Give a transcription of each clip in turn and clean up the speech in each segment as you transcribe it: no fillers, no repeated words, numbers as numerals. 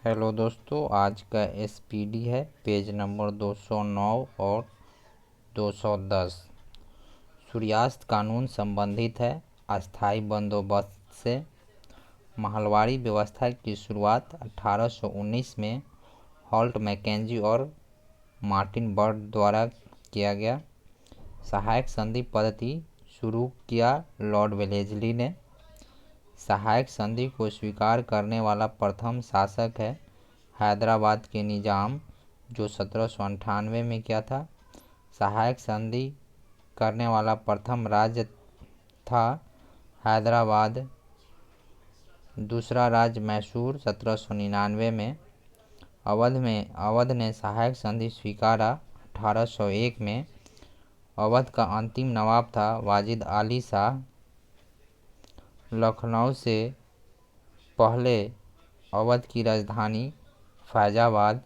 Hello दोस्तों, आज का एसपीडी है पेज नंबर 209 और 210। सूर्यास्त कानून संबंधित है अस्थाई बंदोबस्त से। महलवारी व्यवस्था की शुरुआत 1819 में हॉल्ट मैकेंजी और मार्टिन बर्ड द्वारा किया गया। सहायक संधि पद्धति शुरू किया लॉर्ड वेलेस्ली ने। सहायक संधि को स्वीकार करने वाला प्रथम शासक है हैदराबाद के निजाम, जो 1798 में किया था। सहायक संधि करने वाला प्रथम राज्य था हैदराबाद। दूसरा राज्य मैसूर 1799 में। अवध ने सहायक संधि स्वीकारा 1801 में। अवध का अंतिम नवाब था वाजिद अली शाह। लखनऊ से पहले अवध की राजधानी फैजाबाद।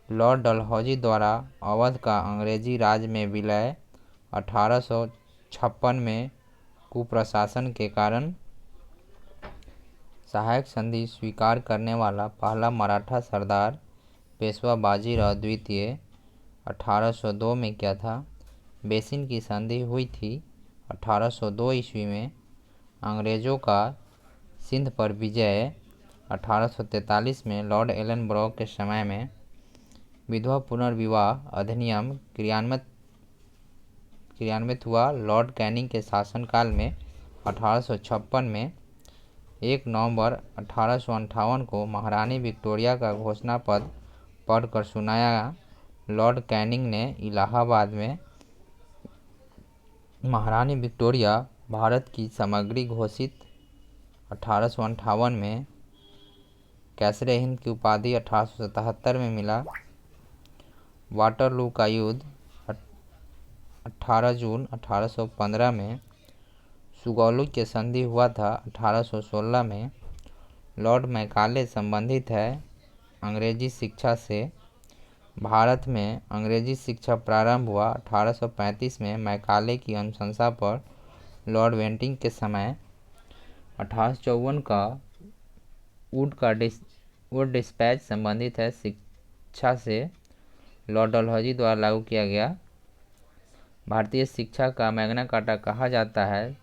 लॉर्ड डलहौजी द्वारा अवध का अंग्रेजी राज में विलय 1856 में कुप्रशासन के कारण। सहायक संधि स्वीकार करने वाला पहला मराठा सरदार पेशवा बाजीराव द्वितीय 1802 में किया था। बेसिन की संधि हुई थी 1802 ईस्वी में। अंग्रेज़ों का सिंध पर विजय 1843 में लॉर्ड एलनब्रो के समय में। विधवा पुनर्विवाह अधिनियम क्रियान्वित हुआ लॉर्ड कैनिंग के शासनकाल में 1856 में। 1 नवंबर 1858 को महारानी विक्टोरिया का घोषणा पत्र पढ़कर सुनाया लॉर्ड कैनिंग ने इलाहाबाद में। महारानी विक्टोरिया भारत की सामग्री घोषित 1858 में। कैसरे हिंद की उपाधि 1877 में मिला। वाटरलू का युद्ध 18 जून 1815 में। सुगौली के संधि हुआ था 1816 में। लॉर्ड मैकाले संबंधित है अंग्रेजी शिक्षा से। भारत में अंग्रेजी शिक्षा प्रारंभ हुआ 1835 में मैकाले की अनुशंसा पर लॉर्ड वेंटिंग के समय। 1854 का वुड डिस्पैच संबंधित है शिक्षा से। लॉर्ड डलहौजी द्वारा लागू किया गया। भारतीय शिक्षा का मैग्ना कार्टा कहा जाता है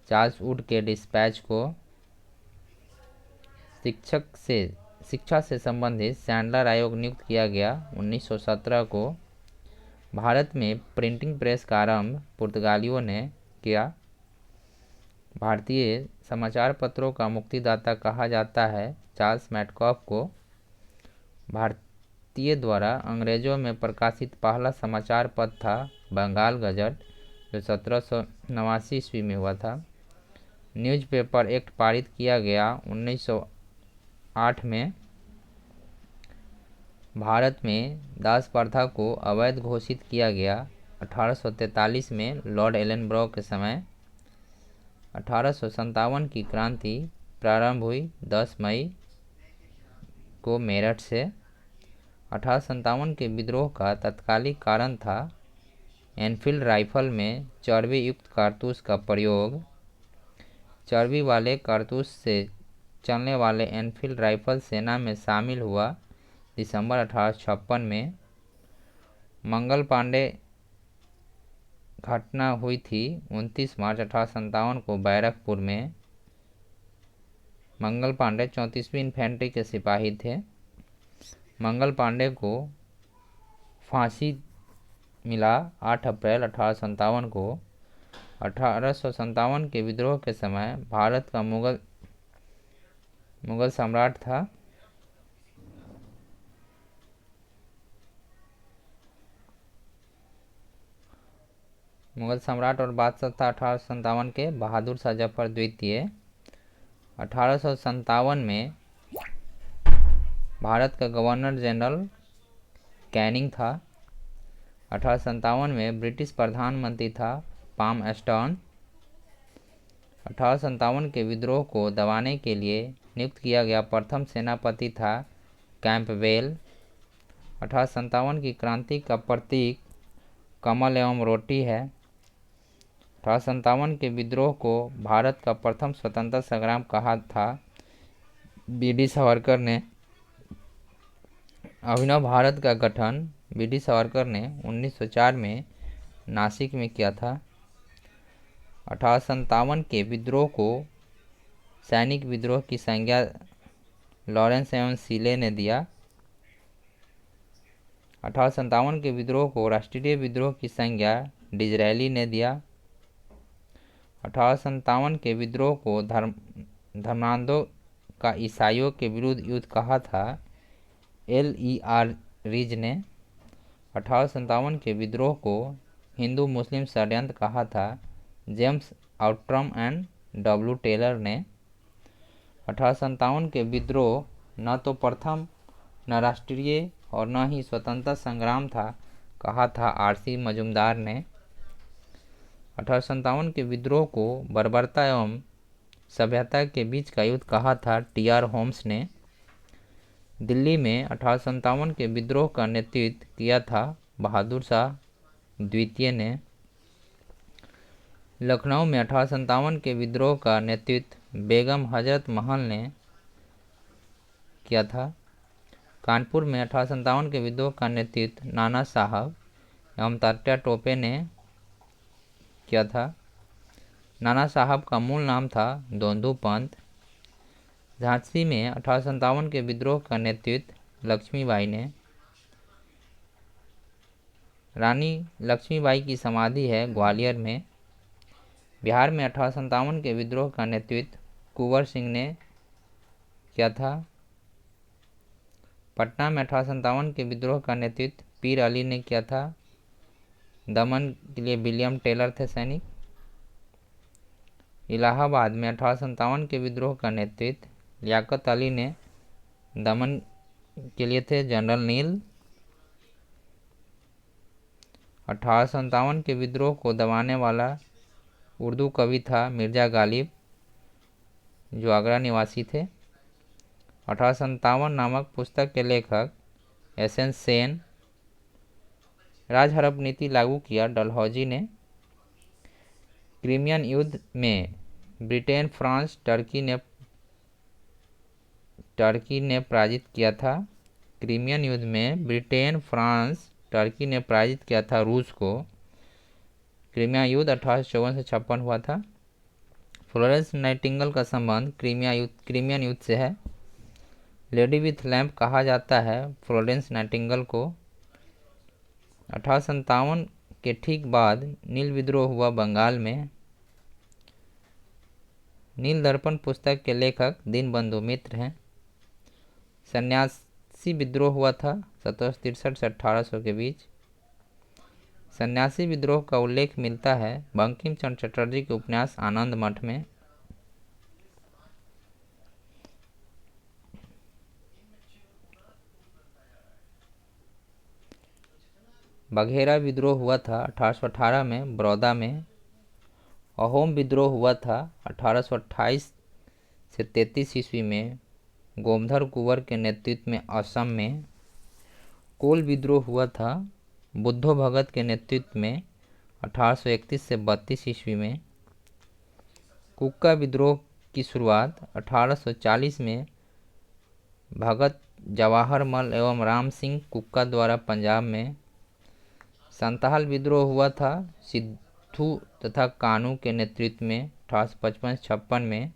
चार्ल्स वुड के डिस्पैच को। शिक्षा से संबंधित सैंडलर आयोग नियुक्त किया गया 1917 को। भारत में प्रिंटिंग प्रेस का आरंभ पुर्तगालियों ने किया। भारतीय समाचार पत्रों का मुक्तिदाता कहा जाता है चार्ल्स मैटकॉफ को। भारतीय द्वारा अंग्रेजों में प्रकाशित पहला समाचार पत्र था बंगाल गजट, जो 1789 ईस्वी में हुआ था। न्यूज़पेपर एक्ट पारित किया गया 1908 में। भारत में दास प्रथा को अवैध घोषित किया गया 1843 में लॉर्ड एलनब्रो के समय। 1857 की क्रांति प्रारंभ हुई 10 मई को मेरठ से। 1857 के विद्रोह का तत्कालिक कारण था एनफील्ड राइफल में चर्बी युक्त कारतूस का प्रयोग। चर्बी वाले कारतूस से चलने वाले एनफील्ड राइफल सेना में शामिल हुआ दिसंबर 1856 में। मंगल पांडे घटना हुई थी 29 मार्च 1857 को बैरकपुर में। मंगल पांडे 34वीं इन्फेंट्री के सिपाही थे। मंगल पांडे को फांसी मिला 8 अप्रैल 1857 को। 1857 के विद्रोह के समय भारत का मुगल सम्राट था मुगल सम्राट और बादशाह था 1857 के बहादुर शाह जफर द्वितीय। 1857 में भारत का गवर्नर जनरल कैनिंग था। 1857 में ब्रिटिश प्रधानमंत्री था पाम एस्टर्न। 1857 के विद्रोह को दबाने के लिए नियुक्त किया गया प्रथम सेनापति था कैंपबेल। 1857 की क्रांति का प्रतीक कमल एवं रोटी है। 1857 के विद्रोह को भारत का प्रथम स्वतंत्रता संग्राम कहा था बी डी सावरकर ने। अभिनव भारत का गठन बी डी सावरकर ने 1904 में नासिक में किया था। 1857 के विद्रोह को सैनिक विद्रोह की संज्ञा लॉरेंस एवं सीले ने दिया। 1857 के विद्रोह को राष्ट्रीय विद्रोह की संज्ञा डिजरैली ने दिया। 1857 के विद्रोह को धर्मांधों का ईसाइयों के विरुद्ध युद्ध कहा था L.E.R. रीज ने। 1857 के विद्रोह को हिंदू मुस्लिम षड्यंत्र कहा था James Outram and W. Taylor ने। 1857 के विद्रोह न तो प्रथम न राष्ट्रीय और न ही स्वतंत्रता संग्राम था कहा था R.C. मजुमदार ने। 1857 के विद्रोह को बर्बरता एवं सभ्यता के बीच का युद्ध कहा था T.R. होम्स ने। दिल्ली में 1857 के विद्रोह का नेतृत्व किया था बहादुर शाह द्वितीय ने। लखनऊ में 1857 के विद्रोह का नेतृत्व बेगम हजरत महल ने किया था। कानपुर में 1857 के विद्रोह का नेतृत्व नाना साहब एवं तात्या टोपे ने किया था। नाना साहब का मूल नाम था दोंदू पंत। झांसी में 1857 के विद्रोह का नेतृत्व लक्ष्मीबाई ने। रानी लक्ष्मीबाई की समाधि है ग्वालियर में। बिहार में 1857 के विद्रोह का नेतृत्व कुंवर सिंह ने किया था। पटना में 1857 के विद्रोह का नेतृत्व पीर अली ने किया था। दमन के लिए विलियम टेलर थे सैनिक। इलाहाबाद में 1857 के विद्रोह का नेतृत्व लियाकत अली ने दमन के लिए थे जनरल नील। 1857 के विद्रोह को दबाने वाला उर्दू कवि था मिर्जा गालिब जो आगरा निवासी थे। 1857 नामक पुस्तक के लेखक एस.एन. सेन। राजहरप नीति लागू किया डलहौजी ने। क्रीमियन युद्ध में ब्रिटेन फ्रांस टर्की ने पराजित किया था। क्रीमियन युद्ध में ब्रिटेन फ्रांस टर्की ने पराजित किया था रूस को। क्रीमिया युद्ध 1854 से 56 हुआ था। फ्लोरेंस नाइटिंगेल का संबंध क्रीमियन युद्ध से है। लेडी विथ लैंप कहा जाता है फ्लोरेंस नाइटिंगेल को। 1857 के ठीक बाद नील विद्रोह हुआ बंगाल में। नील दर्पण पुस्तक के लेखक दीनबंधु मित्र हैं। सन्यासी विद्रोह हुआ था 1763 से 1800 के बीच। सन्यासी विद्रोह का उल्लेख मिलता है बंकिम चंद्र चटर्जी के उपन्यास आनंद मठ में। बघेरा विद्रोह हुआ था 1818 में बड़ौदा में। अहोम विद्रोह हुआ था 1828 से 33 ईस्वी में गोमधर कुंवर के नेतृत्व में असम में। कोल विद्रोह हुआ था बुद्धो भगत के नेतृत्व में 1831 से 32 ईस्वी में। कुक्का विद्रोह की शुरुआत 1840 में भगत जवाहर मल एवं राम सिंह कुक्का द्वारा पंजाब में। संताल विद्रोह हुआ था सिद्धू तथा कानू के नेतृत्व में 1855-56 में।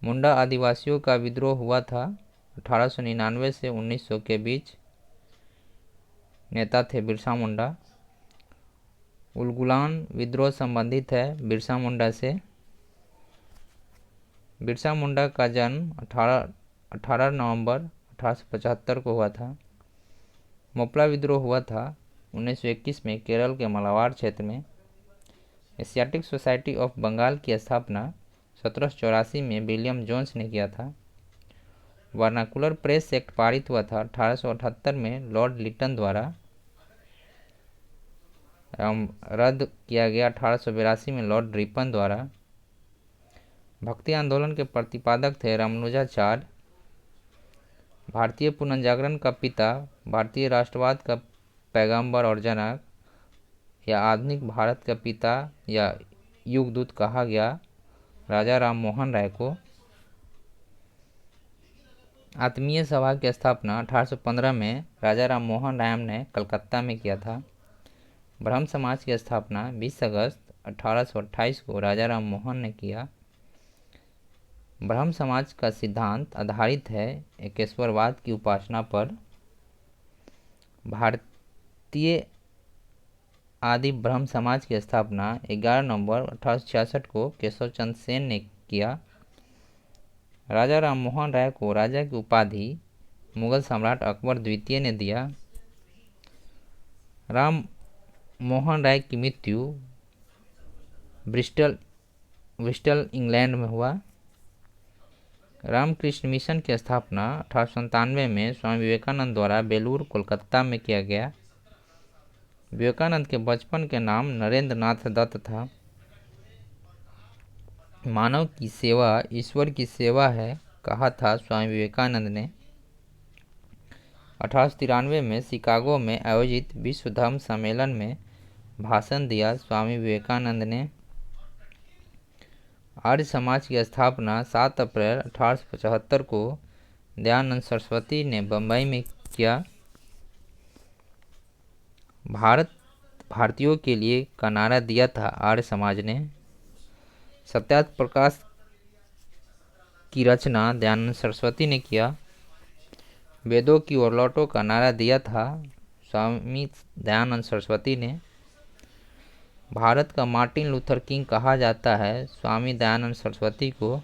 मुंडा आदिवासियों का विद्रोह हुआ था 1899 से 1900 के बीच। नेता थे बिरसा मुंडा। उलगुलान विद्रोह संबंधित है बिरसा मुंडा से। बिरसा मुंडा का जन्म 18 नवंबर 1875 को हुआ था। मोपला विद्रोह हुआ था 1921 में केरल के मलाबार क्षेत्र में। एशियाटिक सोसाइटी ऑफ बंगाल की स्थापना 1784 में विलियम जोन्स ने किया था। वर्नाकुलर प्रेस एक्ट पारित हुआ था 1878 में लॉर्ड लिटन द्वारा एवं रद्द किया गया 1882 में लॉर्ड रिपन द्वारा। भक्ति आंदोलन के प्रतिपादक थे रामानुजाचार्य। भारतीय पुनर्जागरण का पिता, भारतीय राष्ट्रवाद का पैगंबर और जनक या आधुनिक भारत का पिता या युगदूत कहा गया राजा राम मोहन राय को। आत्मीय सभा की स्थापना 1815 में राजा राम मोहन राय ने कलकत्ता में किया था। ब्रह्म समाज की स्थापना 20 अगस्त 1828 को राजा राम मोहन ने किया। ब्रह्म समाज का सिद्धांत आधारित है एकेश्वरवाद की उपासना पर। भारतीय आदि ब्रह्म समाज की स्थापना 11 नवंबर 1866 को केशव चंद्र सेन ने किया। राजा राम मोहन राय को राजा की उपाधि मुगल सम्राट अकबर द्वितीय ने दिया। राम मोहन राय की मृत्यु ब्रिस्टल इंग्लैंड में हुआ। रामकृष्ण मिशन की स्थापना 1897 में स्वामी विवेकानंद द्वारा बेलूर कोलकाता में किया गया। विवेकानंद के बचपन के नाम नरेंद्र नाथ दत्त था। मानव की सेवा ईश्वर की सेवा है, कहा था स्वामी विवेकानंद ने। 1893 में शिकागो में आयोजित विश्व धर्म सम्मेलन में भाषण दिया स्वामी विवेकानंद ने। आर्य समाज की स्थापना 7 अप्रैल 1875 को दयानंद सरस्वती ने बम्बई में किया। भारतीयों के लिए का नारा दिया था आर्य समाज ने। सत्यार्थ प्रकाश की रचना दयानंद सरस्वती ने किया। वेदों की ओर लौटो का नारा दिया था स्वामी दयानंद सरस्वती ने। भारत का मार्टिन लूथर किंग कहा जाता है स्वामी दयानंद सरस्वती को।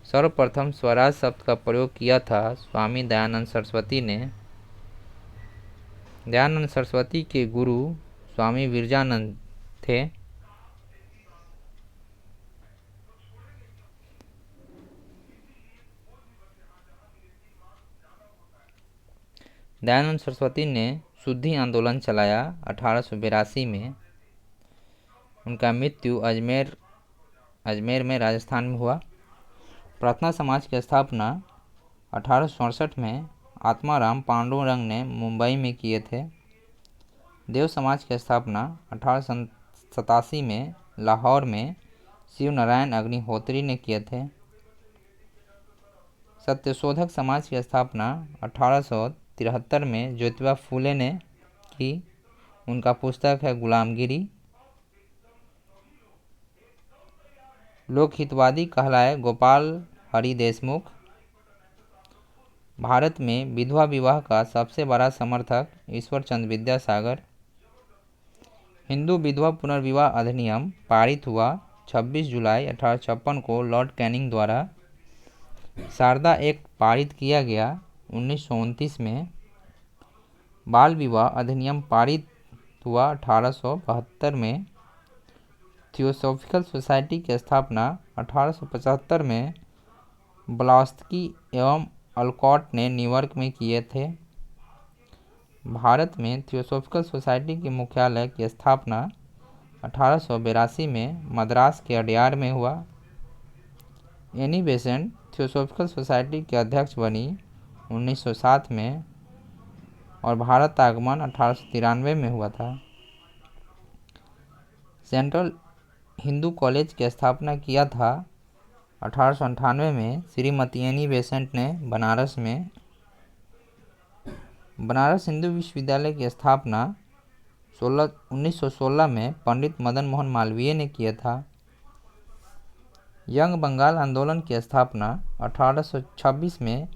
सर्वप्रथम स्वराज शब्द का प्रयोग किया था स्वामी दयानंद सरस्वती ने। दयानंद सरस्वती के गुरु स्वामी विरजानंद थे। दयानंद सरस्वती ने शुद्धि आंदोलन चलाया 1882 में। उनका मृत्यु अजमेर में राजस्थान में हुआ। प्रार्थना समाज की स्थापना 1867 में आत्माराम पांडुरंग ने मुंबई में किए थे। देव समाज की स्थापना 1887 में लाहौर में शिव नारायण अग्निहोत्री ने किए थे। सत्यशोधक समाज की स्थापना 1873 में ज्योतिबा फूले ने की। उनका पुस्तक है गुलामगिरी। लोकहितवादी कहलाए गोपाल हरि देशमुख। भारत में विधवा विवाह का सबसे बड़ा समर्थक ईश्वर चंद्र विद्यासागर। हिंदू विधवा पुनर्विवाह अधिनियम पारित हुआ 26 जुलाई 1856 को लॉर्ड कैनिंग द्वारा। शारदा एक्ट पारित किया गया 1929 में। बाल विवाह अधिनियम पारित हुआ 1872 में। थियोसॉफिकल सोसाइटी की स्थापना 1875 में ब्लावत्स्की एवं अलकॉट ने न्यूयॉर्क में किए थे। भारत में थियोसॉफिकल सोसाइटी के मुख्यालय की स्थापना 1882 में मद्रास के अडयार में हुआ। एनी बेसेंट थियोसॉफिकल सोसाइटी के अध्यक्ष बनी 1907 में और भारत आगमन 1893 में हुआ था। सेंट्रल हिंदू कॉलेज की स्थापना किया था 1898 में श्रीमती एनी बेसेंट ने बनारस में। बनारस हिंदू विश्वविद्यालय की स्थापना 1916 में पंडित मदन मोहन मालवीय ने किया था। यंग बंगाल आंदोलन की स्थापना 1826 में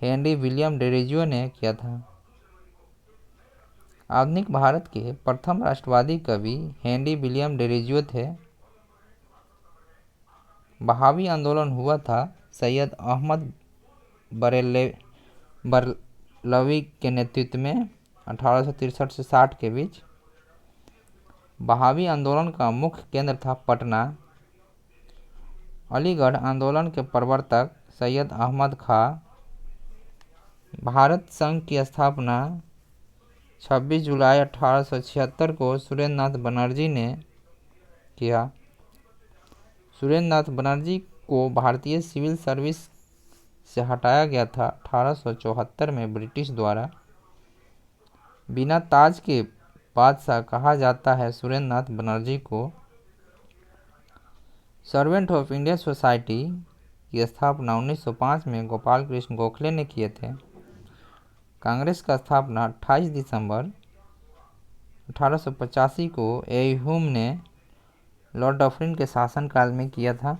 हेनरी विलियम डेरोजियो ने किया था। आधुनिक भारत के प्रथम राष्ट्रवादी कवि हेनरी विलियम डेरोजियो थे। बहावी आंदोलन हुआ था सैयद अहमद बरेलवी के नेतृत्व में 1863 से 60 के बीच। बहावी आंदोलन का मुख्य केंद्र था पटना। अलीगढ़ आंदोलन के प्रवर्तक सैयद अहमद खां। भारत संघ की स्थापना 26 जुलाई 1876 को सुरेंद्र नाथ बनर्जी ने किया। सुरेंद्र नाथ बनर्जी को भारतीय सिविल सर्विस से हटाया गया था 1874 में ब्रिटिश द्वारा। बिना ताज के बादशाह कहा जाता है सुरेंद्र नाथ बनर्जी को। सर्वेंट ऑफ इंडिया सोसाइटी की स्थापना 1905 में गोपाल कृष्ण गोखले ने किए थे। कांग्रेस का स्थापना 28 दिसंबर 1885 को एह्यूम ने लॉर्ड डफरिन के शासनकाल में किया था।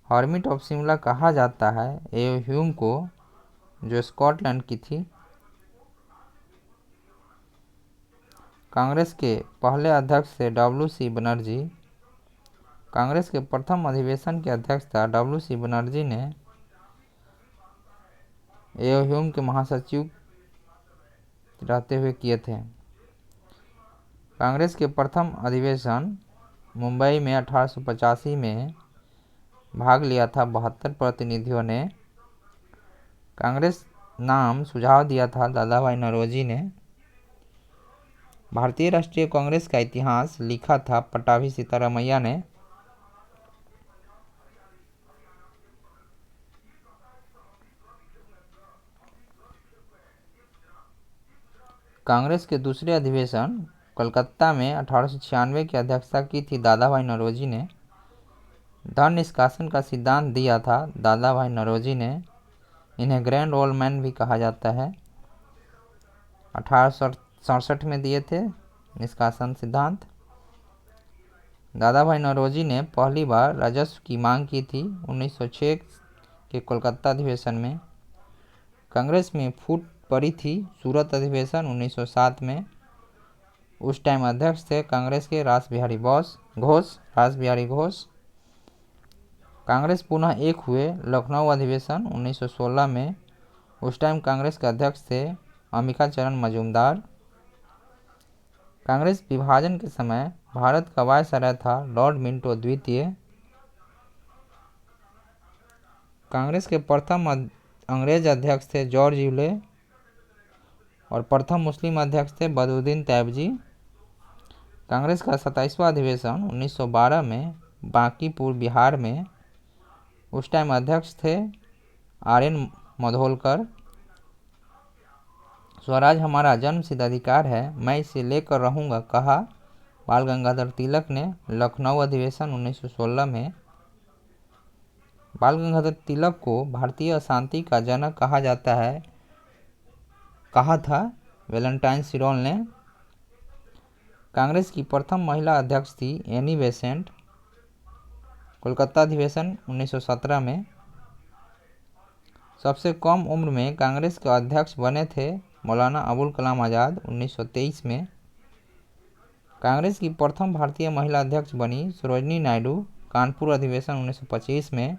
हर्मिट ऑफ शिमला कहा जाता है एह्यूम को, जो स्कॉटलैंड की थी। कांग्रेस के पहले अध्यक्ष थे डब्ल्यू.सी. बनर्जी। कांग्रेस के प्रथम अधिवेशन के अध्यक्षता डब्ल्यू.सी. बनर्जी ने एह्यूम के महासचिव रहते हुए किए थे। कांग्रेस के प्रथम अधिवेशन मुंबई में 1885 में भाग लिया था। 72 प्रतिनिधियों ने कांग्रेस नाम सुझाव दिया था दादा भाई नौरोजी ने। भारतीय राष्ट्रीय कांग्रेस का इतिहास लिखा था पट्टाभी सीतारामैया ने। कांग्रेस के दूसरे अधिवेशन कलकत्ता में 1896 की अध्यक्षता की थी दादा भाई नौरोजी ने। धन निष्कासन का सिद्धांत दिया था दादा भाई नौरोजी ने। इन्हें ग्रैंड ओल्ड मैन भी कहा जाता है। 1867 में दिए थे निष्कासन सिद्धांत। दादा भाई नौरोजी ने पहली बार राजस्व की मांग की थी 1906 के कोलकाता अधिवेशन में। कांग्रेस में फूट पड़ी थी सूरत अधिवेशन 1907 में। उस टाइम अध्यक्ष थे कांग्रेस के रास बिहारी घोष। कांग्रेस पुनः एक हुए लखनऊ अधिवेशन 1916 में। उस टाइम कांग्रेस के अध्यक्ष थे अंबिका चरण मजूमदार। कांग्रेस विभाजन के समय भारत का वायसराय था लॉर्ड मिंटो द्वितीय। कांग्रेस के प्रथम अंग्रेज अध्यक्ष थे जॉर्ज यूले और प्रथम मुस्लिम अध्यक्ष थे बदरुद्दीन तैयबजी। कांग्रेस का 27वां अधिवेशन 1912 में बांकीपुर बिहार में। उस टाइम अध्यक्ष थे आर.एन. मधोलकर। स्वराज हमारा जन्मसिद्ध अधिकार है, मैं इसे लेकर रहूँगा, कहा बाल गंगाधर तिलक ने लखनऊ अधिवेशन 1916 में। बाल गंगाधर तिलक को भारतीय अशांति का जनक कहा था वैलेंटाइन सिरोल ने। कांग्रेस की प्रथम महिला अध्यक्ष थी एनी बेसेंट। कोलकाता अधिवेशन 1917 में। सबसे कम उम्र में कांग्रेस के अध्यक्ष बने थे मौलाना अबुल कलाम आज़ाद 1923 में। कांग्रेस की प्रथम भारतीय महिला अध्यक्ष बनी सरोजिनी नायडू कानपुर अधिवेशन 1925 में।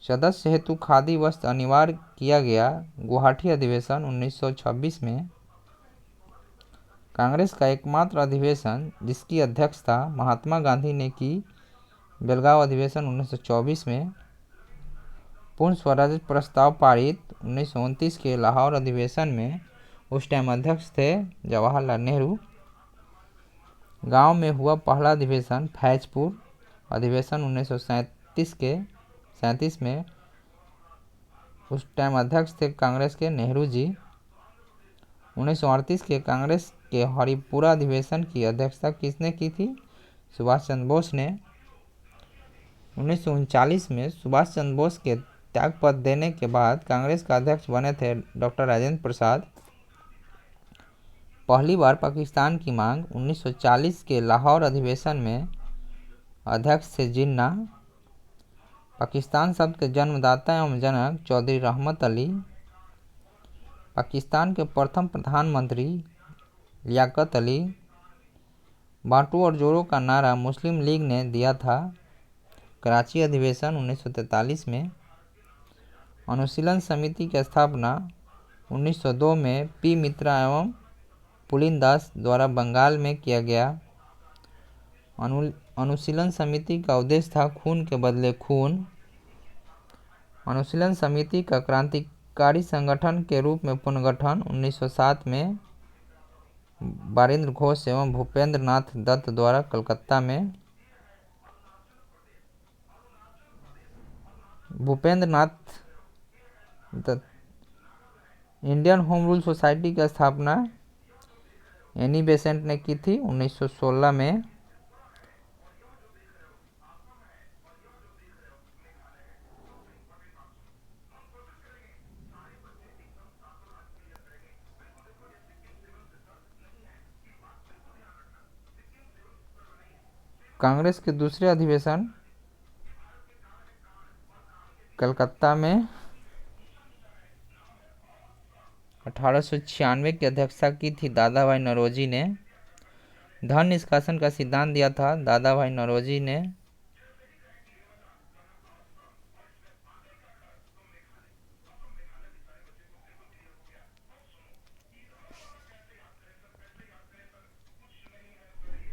सदस्य हेतु खादी वस्त्र अनिवार्य किया गया गुवाहाटी अधिवेशन 1926 में। कांग्रेस का एकमात्र अधिवेशन जिसकी अध्यक्षता महात्मा गांधी ने की बेलगांव अधिवेशन 1924 में। पूर्ण स्वराज प्रस्ताव पारित 1929 के लाहौर अधिवेशन में। उस टाइम अध्यक्ष थे जवाहरलाल नेहरू। गांव में हुआ पहला अधिवेशन फैजपुर अधिवेशन 1937 में। उस टाइम अध्यक्ष थे कांग्रेस के नेहरू जी। 1938 के कांग्रेस के हरिपुरा अधिवेशन की अध्यक्षता किसने की थी? सुभाष चंद्र बोस ने। 1939 में सुभाष चंद्र बोस के त्यागपत्र देने के बाद कांग्रेस का अध्यक्ष बने थे डॉक्टर राजेंद्र प्रसाद। पहली बार पाकिस्तान की मांग 1940 के लाहौर अधिवेशन में। अध्यक्ष थे जिन्ना। पाकिस्तान शब्द के जन्मदाता एवं जनक चौधरी रहमत अली। पाकिस्तान के प्रथम प्रधानमंत्री लियाकत अली। बांटो और जोड़ो का नारा मुस्लिम लीग ने दिया था कराची अधिवेशन 1943 में। अनुशीलन समिति की स्थापना 1902 में पी मित्रा एवं पुलिन दास द्वारा बंगाल में किया गया। अनुशीलन समिति का उद्देश्य था खून के बदले खून। अनुशीलन समिति का क्रांतिकारी संगठन के रूप में पुनर्गठन 1907 में बारिंद्र घोष एवं भूपेंद्र नाथ दत्त द्वारा कलकत्ता में। Bhupendra Nath Dutt. Indian home rule society की स्थापना एनी बेसेंट ने की थी 1916 में। कांग्रेस के दूसरे अधिवेशन कलकत्ता में 1896 की अध्यक्षता की थी दादा भाई नौरोजी ने। धन निष्कासन का सिद्धांत दिया था दादा भाई नौरोजी ने।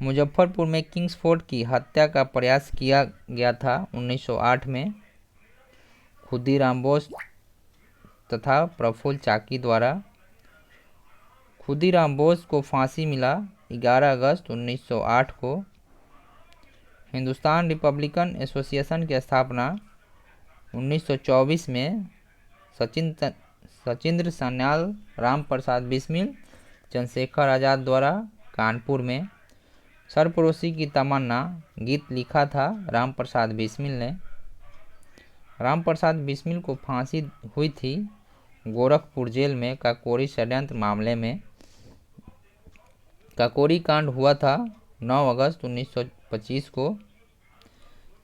मुजफ्फरपुर में किंग्सफोर्ड की हत्या का प्रयास किया गया था 1908 में खुदीराम बोस तथा प्रफुल्ल चाकी द्वारा। खुदीराम बोस को फांसी मिला 11 अगस्त 1908 को। हिंदुस्तान रिपब्लिकन एसोसिएशन की स्थापना 1924 में सचिंद्र सान्याल, राम प्रसाद बिस्मिल, चंद्रशेखर आज़ाद द्वारा कानपुर में। सरफरोशी की तमन्ना गीत लिखा था राम प्रसाद बिस्मिल ने। राम प्रसाद बिस्मिल को फांसी हुई थी गोरखपुर जेल में काकोरी षड्यंत्र मामले में। काकोरी कांड हुआ था 9 अगस्त 1925 को।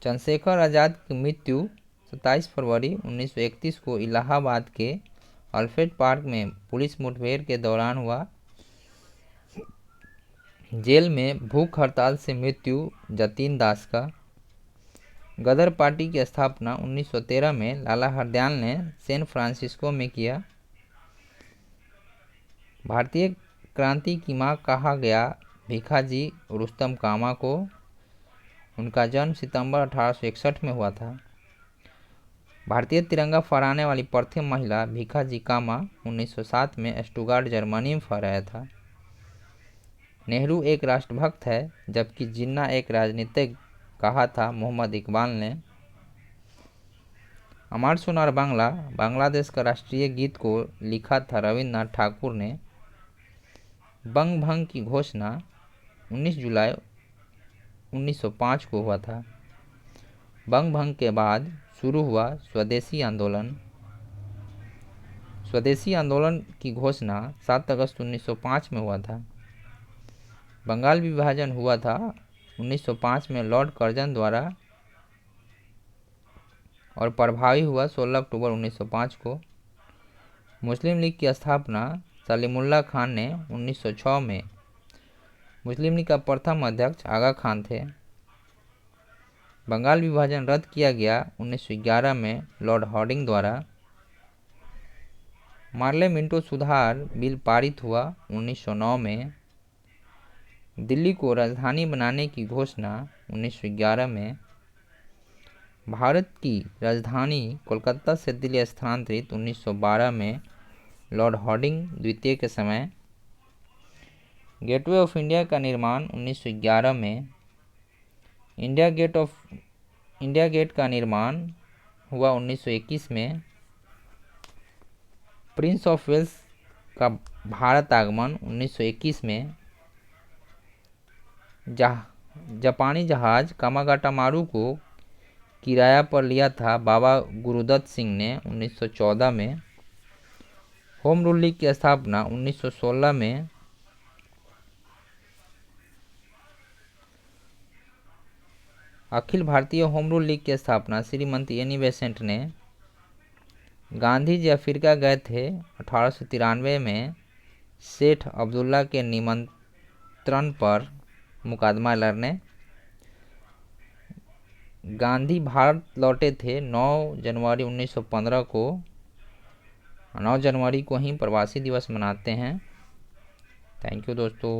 चंद्रशेखर आज़ाद की मृत्यु 27 फरवरी 1931 को इलाहाबाद के अल्फ्रेड पार्क में पुलिस मुठभेड़ के दौरान हुआ। जेल में भूख हड़ताल से मृत्यु जतीन दास का। गदर पार्टी की स्थापना 1913 में लाला हरदयाल ने सैन फ्रांसिस्को में किया। भारतीय क्रांति की मां कहा गया भीखाजी रुस्तम कामा को। उनका जन्म सितंबर 1861 में हुआ था। भारतीय तिरंगा फहराने वाली प्रथम महिला भीखाजी कामा 1907 में स्टुटगार्ट जर्मनी में फहराया था। नेहरू एक राष्ट्रभक्त है जबकि जिन्ना एक राजनीतिक कहा था मोहम्मद इकबाल ने। अमर सोनार बांग्ला बांग्लादेश का राष्ट्रीय गीत को लिखा था रविन्द्रनाथ ठाकुर ने। बंग भंग की घोषणा 19 जुलाई 1905 को हुआ था। बंग भंग के बाद शुरू हुआ स्वदेशी आंदोलन। स्वदेशी आंदोलन की घोषणा 7 अगस्त 1905 में हुआ था। बंगाल विभाजन हुआ था 1905 में लॉर्ड कर्जन द्वारा और प्रभावी हुआ 16 अक्टूबर 1905 को। मुस्लिम लीग की स्थापना सलीमुल्लाह खान ने 1906 में। मुस्लिम लीग का प्रथम अध्यक्ष आगा खान थे। बंगाल विभाजन रद्द किया गया 1911 में लॉर्ड हार्डिंग द्वारा। मार्ले मिंटो सुधार बिल पारित हुआ 1909 में। दिल्ली को राजधानी बनाने की घोषणा 1911 में। भारत की राजधानी कोलकाता से दिल्ली स्थानांतरित 1912 में लॉर्ड हार्डिंग द्वितीय के समय। गेटवे ऑफ इंडिया का निर्माण 1911 में। इंडिया गेट का निर्माण हुआ 1921 में। प्रिंस ऑफ वेल्स का भारत आगमन 1921 में। जापानी जहाज कामागाटामारू को किराया पर लिया था बाबा गुरुदत्त सिंह ने 1914 में। होम रूल लीग की स्थापना 1916 में। Akhil Bharatiya home rule league की स्थापना श्रीमती एनी बेसेंट ने। गांधी जी अफ्रीका गए थे 1893 में सेठ अब्दुल्ला के निमंत्रण पर मुकदमा लड़ने। गांधी भारत लौटे थे 9 जनवरी 1915 को। 9 जनवरी को ही प्रवासी दिवस मनाते हैं। थैंक यू दोस्तों।